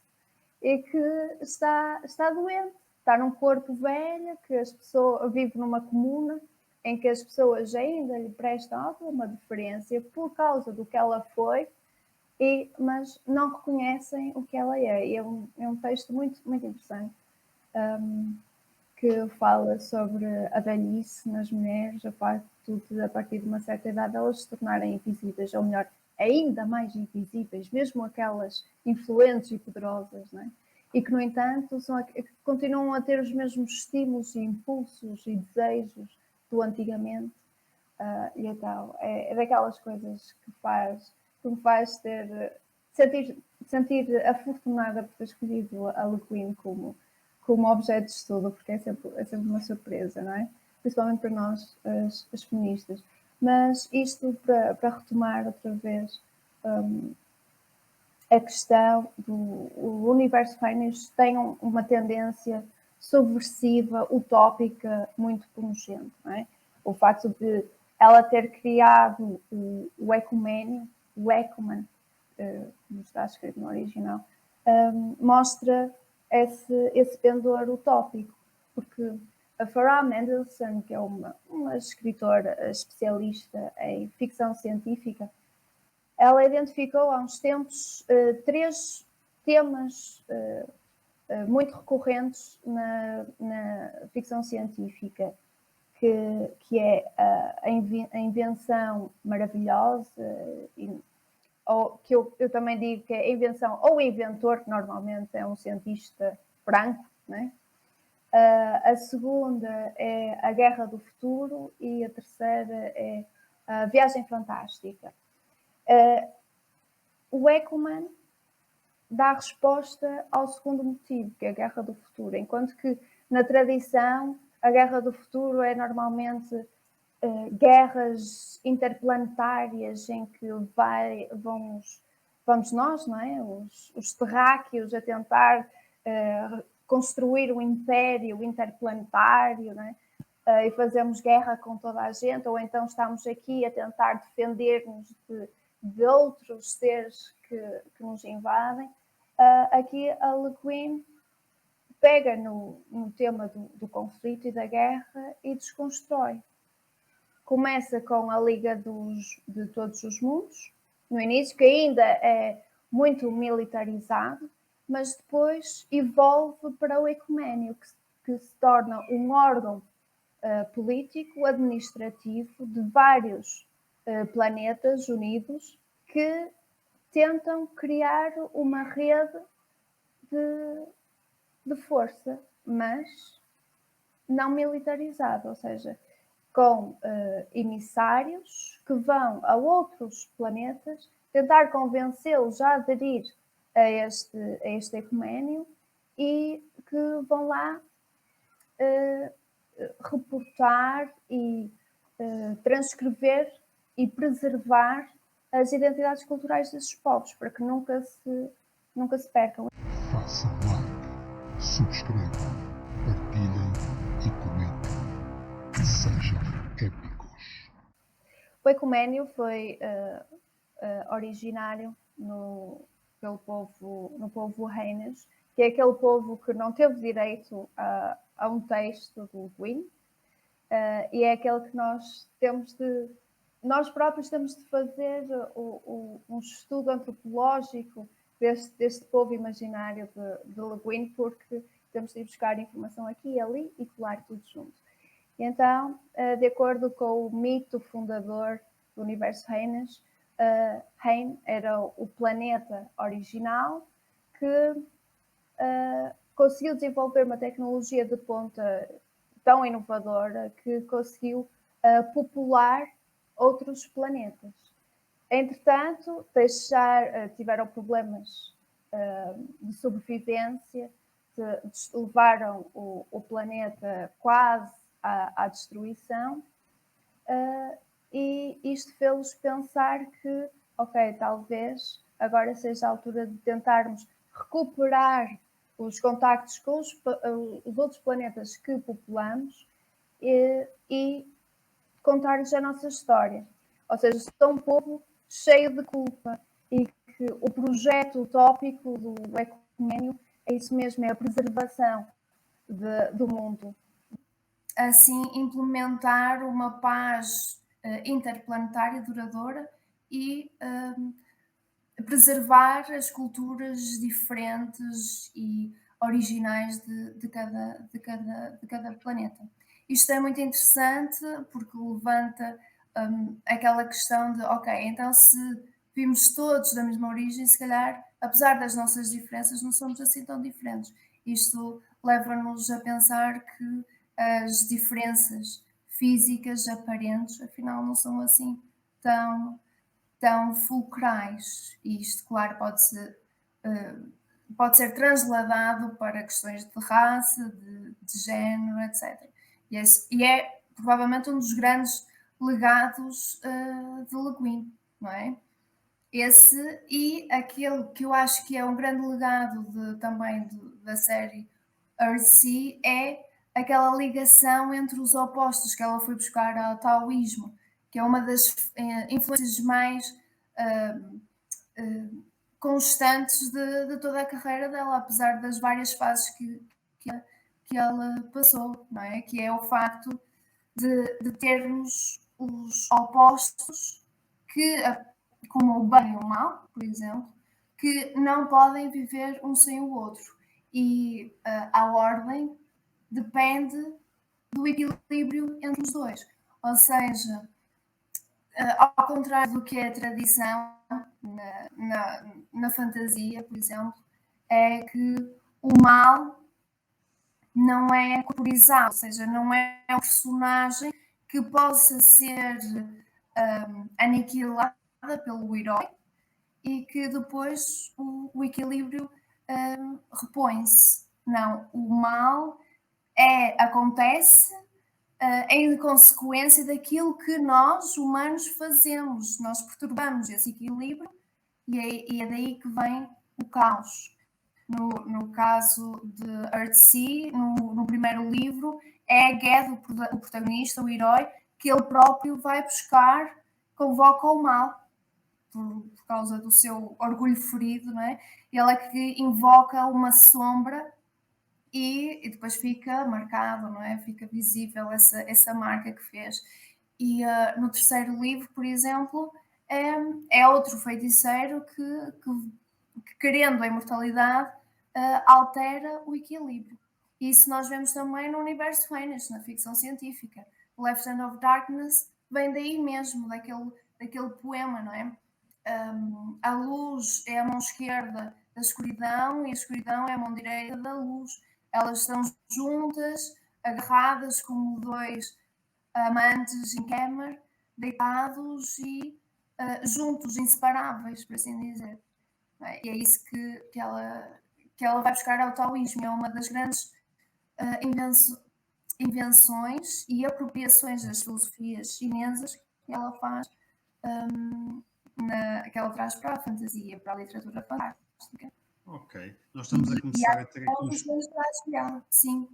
e que está doente. Está num corpo velho, que as pessoas vive numa comuna em que as pessoas ainda lhe prestam alguma deferência por causa do que ela foi, mas não reconhecem o que ela é. E é um texto muito, muito interessante, que fala sobre a velhice nas mulheres, a facto de, a partir de uma certa idade, elas se tornarem invisíveis, ou melhor, ainda mais invisíveis, mesmo aquelas influentes e poderosas, não é? E que, no entanto, continuam a ter os mesmos estímulos e impulsos e desejos do antigamente. E então, é daquelas coisas que me faz sentir afortunada por ter escolhido a Le Guin como objeto de estudo, porque é sempre uma surpresa, não é? Principalmente para nós, as feministas. Mas isto para retomar outra vez a questão do universo Hainish tem uma tendência subversiva, utópica, muito pungente, não é? O facto de ela ter criado o ecuménio, o Ecumen, como está escrito no original, mostra esse pendor utópico, porque a Farah Mendlesohn, que é uma escritora especialista em ficção científica, ela identificou há uns tempos 3 temas muito recorrentes na ficção científica, que é a invenção maravilhosa, ou que eu também digo que é a invenção, ou o inventor, que normalmente é um cientista branco, né? A segunda é a Guerra do Futuro, e a terceira é a Viagem Fantástica. O Ecumen dá a resposta ao segundo motivo, que é a Guerra do Futuro, enquanto que na tradição a Guerra do Futuro é normalmente guerras interplanetárias em que vamos nós, não é? Os terráqueos a tentar construir um império interplanetário, não é? E fazemos guerra com toda a gente, ou então estamos aqui a tentar defender-nos de outros seres que nos invadem. Aqui a Le Guin pega no tema do conflito e da guerra e desconstrói. Começa com a Liga de Todos os Mundos, no início, que ainda é muito militarizado, mas depois evolve para o ecuménio, que se torna um órgão político, administrativo de vários planetas unidos que tentam criar uma rede de força, mas não militarizada, ou seja, com emissários que vão a outros planetas tentar convencê-los a aderir a este ecuménio e que vão lá reportar e transcrever e preservar as identidades culturais desses povos, para que nunca se percam. Façam like, subscrevam, partilhem e comentem. Sejam épicos. O ecuménio foi originário no povo Haines, que é aquele povo que não teve direito a um texto do Gwyn, e é aquele que nós próprios temos de fazer um estudo antropológico deste povo imaginário de Le Guin, porque temos de ir buscar informação aqui e ali e colar tudo junto. E então, de acordo com o mito fundador do universo Haines, Hain era o planeta original que conseguiu desenvolver uma tecnologia de ponta tão inovadora que conseguiu popular outros planetas. Entretanto, tiveram problemas de sobrevivência, levaram o planeta quase à destruição, e isto fez-los pensar que, ok, talvez agora seja a altura de tentarmos recuperar os contactos com os outros planetas que populamos e contar-lhes a nossa história. Ou seja, são um povo cheio de culpa e que o projeto utópico do ecuménio é isso mesmo, é a preservação do mundo. Assim, implementar uma paz interplanetária duradoura e preservar as culturas diferentes e originais de cada planeta. Isto é muito interessante porque levanta aquela questão de, ok, então se vimos todos da mesma origem, se calhar, apesar das nossas diferenças, não somos assim tão diferentes. Isto leva-nos a pensar que as diferenças físicas aparentes, afinal, não são assim tão fulcrais. E isto, claro, pode ser transladado para questões de raça, de género, etc. E é provavelmente um dos grandes legados de Le Guin, não é? Esse e aquele que eu acho que é um grande legado também da série Earthsea é aquela ligação entre os opostos que ela foi buscar ao taoísmo, que é uma das influências mais constantes de toda a carreira dela, apesar das várias fases que ela passou, não é? Que é o facto de termos os opostos, como o bem e o mal, por exemplo, que não podem viver um sem o outro. E a ordem depende do equilíbrio entre os dois. Ou seja, ao contrário do que é a tradição na fantasia, por exemplo, é que o mal não é corporizado, ou seja, não é um personagem que possa ser aniquilada pelo herói e que depois o equilíbrio repõe-se. Não, o mal acontece em consequência daquilo que nós, humanos, fazemos. Nós perturbamos esse equilíbrio e é daí que vem o caos. No caso de Earthsea, no primeiro livro, é Ged, o protagonista, o herói, que ele próprio vai buscar, convoca o mal, por causa do seu orgulho ferido, não é? Ele é que invoca uma sombra e depois fica marcado, não é? Fica visível essa marca que fez. E no terceiro livro, por exemplo, é outro feiticeiro que querendo a imortalidade, altera o equilíbrio. E isso nós vemos também no universo Fênix, na ficção científica. Left Hand of Darkness vem daí mesmo, daquele poema, não é? A luz é a mão esquerda da escuridão e a escuridão é a mão direita da luz. Elas estão juntas, agarradas como dois amantes em cama, deitados e juntos, inseparáveis, por assim dizer. E é isso que ela vai buscar ao taoísmo. É uma das grandes invenções e apropriações das filosofias chinesas que ela faz, que ela traz para a fantasia, para a literatura fantástica. Ok. Nós estamos a começar a ter aqui Sim.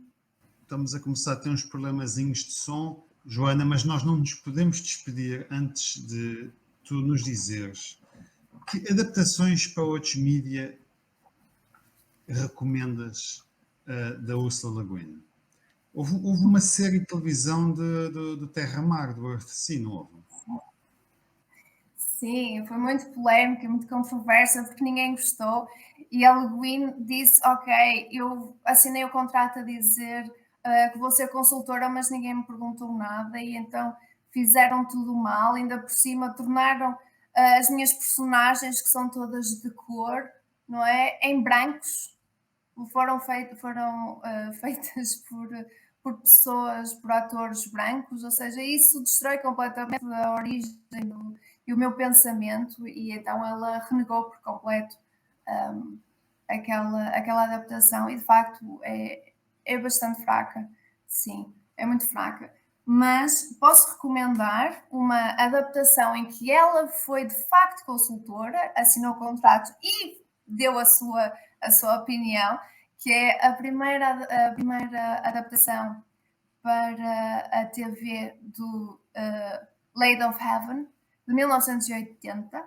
Estamos a começar a ter uns problemazinhos de som, Joana, mas nós não nos podemos despedir antes de tu nos dizeres que adaptações para outros mídia recomendas da Ursula Le Guin? Houve uma série de televisão de Terra-Mar, do Earthsea, não houve? Sim, foi muito polémica, muito controversa, porque ninguém gostou. E a Le Guin disse, ok, eu assinei o contrato a dizer que vou ser consultora, mas ninguém me perguntou nada. E então fizeram tudo mal, ainda por cima tornaram as minhas personagens, que são todas de cor, não é? Em brancos. Foram feitas por pessoas, por atores brancos, ou seja, isso destrói completamente a origem e o meu pensamento, e então ela renegou por completo aquela adaptação, e de facto é bastante fraca, sim, é muito fraca. Mas posso recomendar uma adaptação em que ela foi de facto consultora, assinou o contrato e deu a sua opinião, que é a primeira adaptação para a TV do Lady of Heaven, de 1980,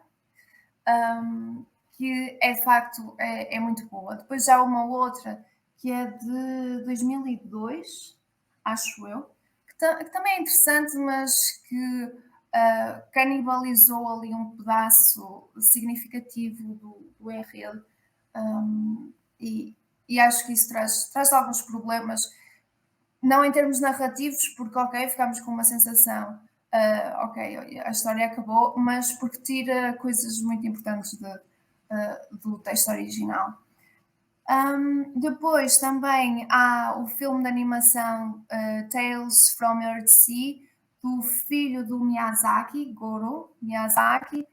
que é de facto é muito boa. Depois há uma outra que é de 2002, acho eu, que também é interessante, mas que canibalizou ali um pedaço significativo do enredo, e acho que isso traz alguns problemas, não em termos narrativos, porque ok, ficamos com uma sensação, ok, a história acabou, mas porque tira coisas muito importantes do texto original. Depois também há o filme de animação Tales from Earthsea, do filho do Miyazaki, Goro Miyazaki,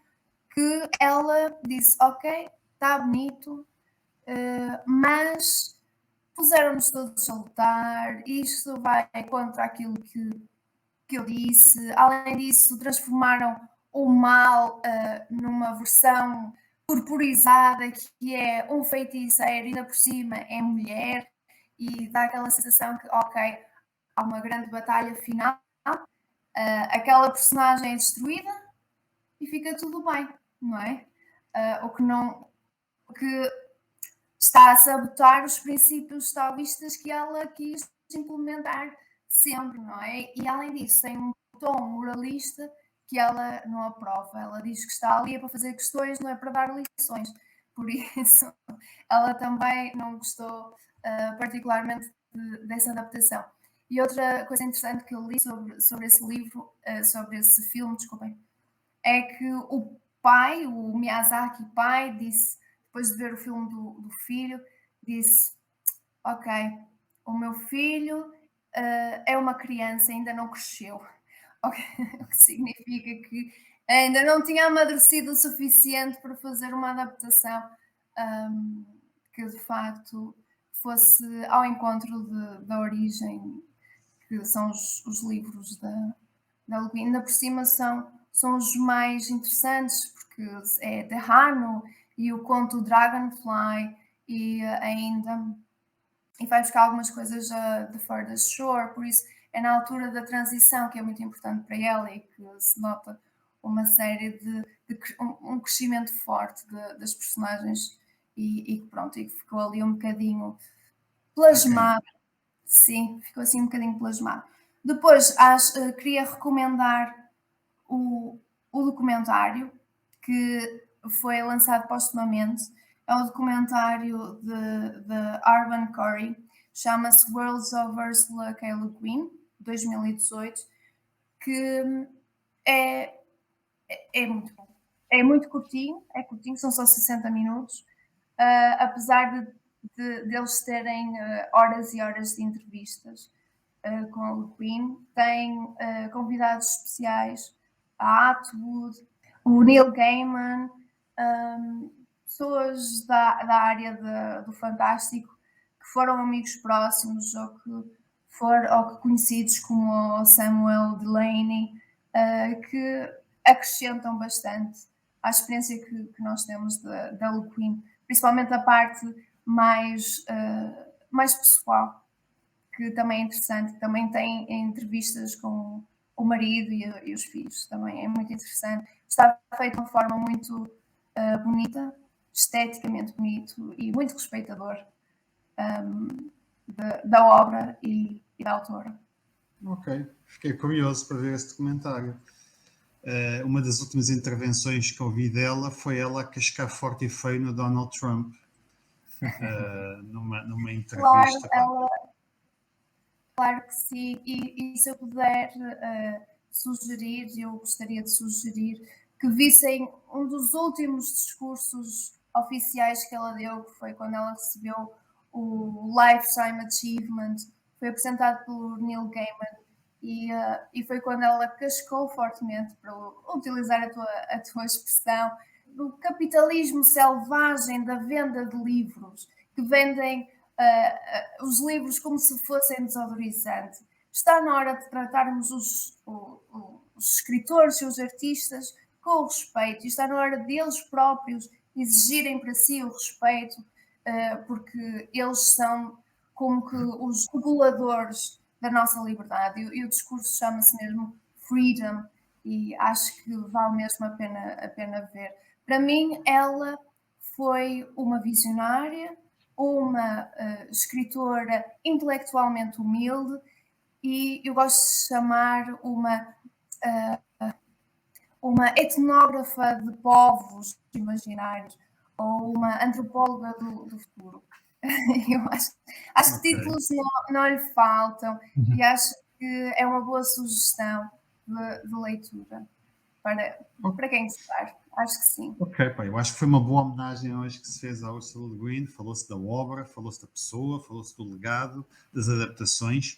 que ela disse, ok, está bonito, mas puseram-nos todos a lutar, isto vai contra aquilo que eu disse. Além disso, transformaram o mal numa versão purpurizada, que é um feiticeiro, ainda por cima é mulher, e dá aquela sensação que, ok, há uma grande batalha final, aquela personagem é destruída e fica tudo bem, não é? O que está a sabotar os princípios taoístas que ela quis implementar sempre, não é? E além disso, tem um tom moralista que ela não aprova. Ela diz que está ali para fazer questões, não é para dar lições. Por isso, ela também não gostou particularmente dessa adaptação. E outra coisa interessante que eu li sobre esse livro, sobre esse filme, desculpem, é que o pai, o Miyazaki pai, disse, depois de ver o filme do filho, disse, ok, o meu filho é uma criança, ainda não cresceu. Okay. O que significa que ainda não tinha amadurecido o suficiente para fazer uma adaptação que de facto fosse ao encontro da origem, que são os livros da Le Guin. Ainda por cima são os mais interessantes, porque é The Hano e o conto Dragonfly, e vai buscar algumas coisas de Furthest Shore, por isso é na altura da transição que é muito importante para ela, e que se nota uma série um crescimento forte das personagens, e pronto, e que ficou ali um bocadinho plasmado. Okay. Sim, ficou assim um bocadinho plasmado. Depois, queria recomendar o documentário que foi lançado postumamente. É um documentário de Arban Curry, chama-se Worlds of Ursula K. Le Guin, 2018, que é muito bom. É muito curtinho, são só 60 minutos, apesar de eles terem horas e horas de entrevistas com a Le Guin. Tem convidados especiais, a Atwood, o Neil Gaiman, pessoas da área do fantástico que foram amigos próximos ou que conhecidos como o Samuel Delaney, que acrescentam bastante à experiência que nós temos da Le Guin, principalmente a parte mais pessoal, que também é interessante. Também tem entrevistas com o marido e os filhos, também é muito interessante. Está feito de uma forma muito bonita, esteticamente bonito e muito respeitador da obra e da autora. Ok, fiquei curioso para ver esse documentário. Uma das últimas intervenções que ouvi dela foi ela a cascar forte e feio no Donald Trump, numa entrevista. Claro que sim, e se eu puder sugerir, eu gostaria de sugerir que vissem um dos últimos discursos oficiais que ela deu, que foi quando ela recebeu o Lifetime Achievement, foi apresentado pelo Neil Gaiman, e foi quando ela cascou fortemente, para utilizar a tua expressão, do capitalismo selvagem da venda de livros, que vendem os livros como se fossem desodorizantes. Está na hora de tratarmos os escritores e os artistas com respeito, e está na hora deles próprios exigirem para si o respeito, porque eles são como que os reguladores da nossa liberdade, e o discurso chama-se mesmo Freedom, e acho que vale mesmo a pena ver. Para mim, ela foi uma visionária, uma escritora intelectualmente humilde, e eu gosto de chamar uma etnógrafa de povos imaginários, ou uma antropóloga do futuro. Eu acho que títulos não lhe faltam, e acho que é uma boa sugestão de leitura para quem gostar. Acho que sim. Ok, eu acho que foi uma boa homenagem hoje que se fez à Ursula Le Guin. Falou-se da obra, falou-se da pessoa, falou-se do legado, das adaptações.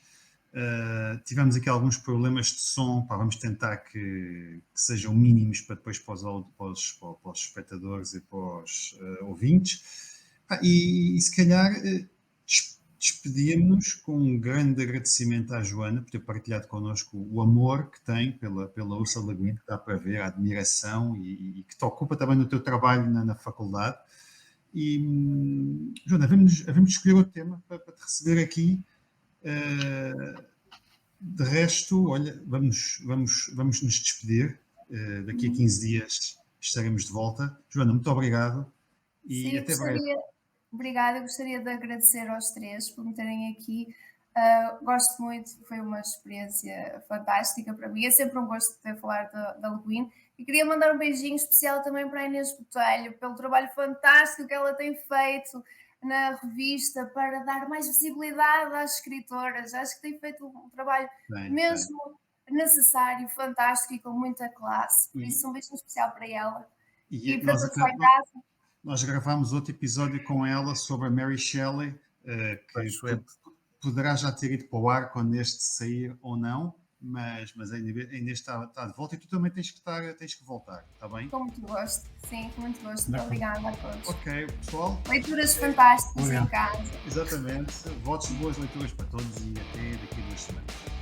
Tivemos aqui alguns problemas de som, vamos tentar que sejam mínimos para depois para os espectadores e para os ouvintes. E se calhar despedíamos-nos com um grande agradecimento à Joana por ter partilhado connosco o amor que tem pela Ursula Le Guin, que dá para ver, a admiração e que te ocupa também no teu trabalho na faculdade. E, Joana, havemos escolher outro tema para te receber aqui. De resto, olha, vamos nos despedir. Daqui a 15 dias estaremos de volta. Joana, muito obrigado e sim, até breve. Obrigada, eu gostaria de agradecer aos três por me terem aqui. Gosto muito, foi uma experiência fantástica para mim. É sempre um gosto de poder falar da Le Guin. E queria mandar um beijinho especial também para a Inês Botelho, pelo trabalho fantástico que ela tem feito na revista para dar mais visibilidade às escritoras. Acho que tem feito um trabalho mesmo necessário, fantástico e com muita classe. Por isso, um beijinho especial para ela. E para todos lá em casa. Nós gravámos outro episódio com ela sobre a Mary Shelley, que poderá já ter ido para o ar quando este sair ou não, mas ainda está de volta, e tu também tens que voltar, está bem? Com muito gosto, sim, com muito gosto. Obrigada a todos. Ok, pessoal. Leituras fantásticas em casa. Exatamente. Votos de boas leituras para todos e até daqui a 2 semanas.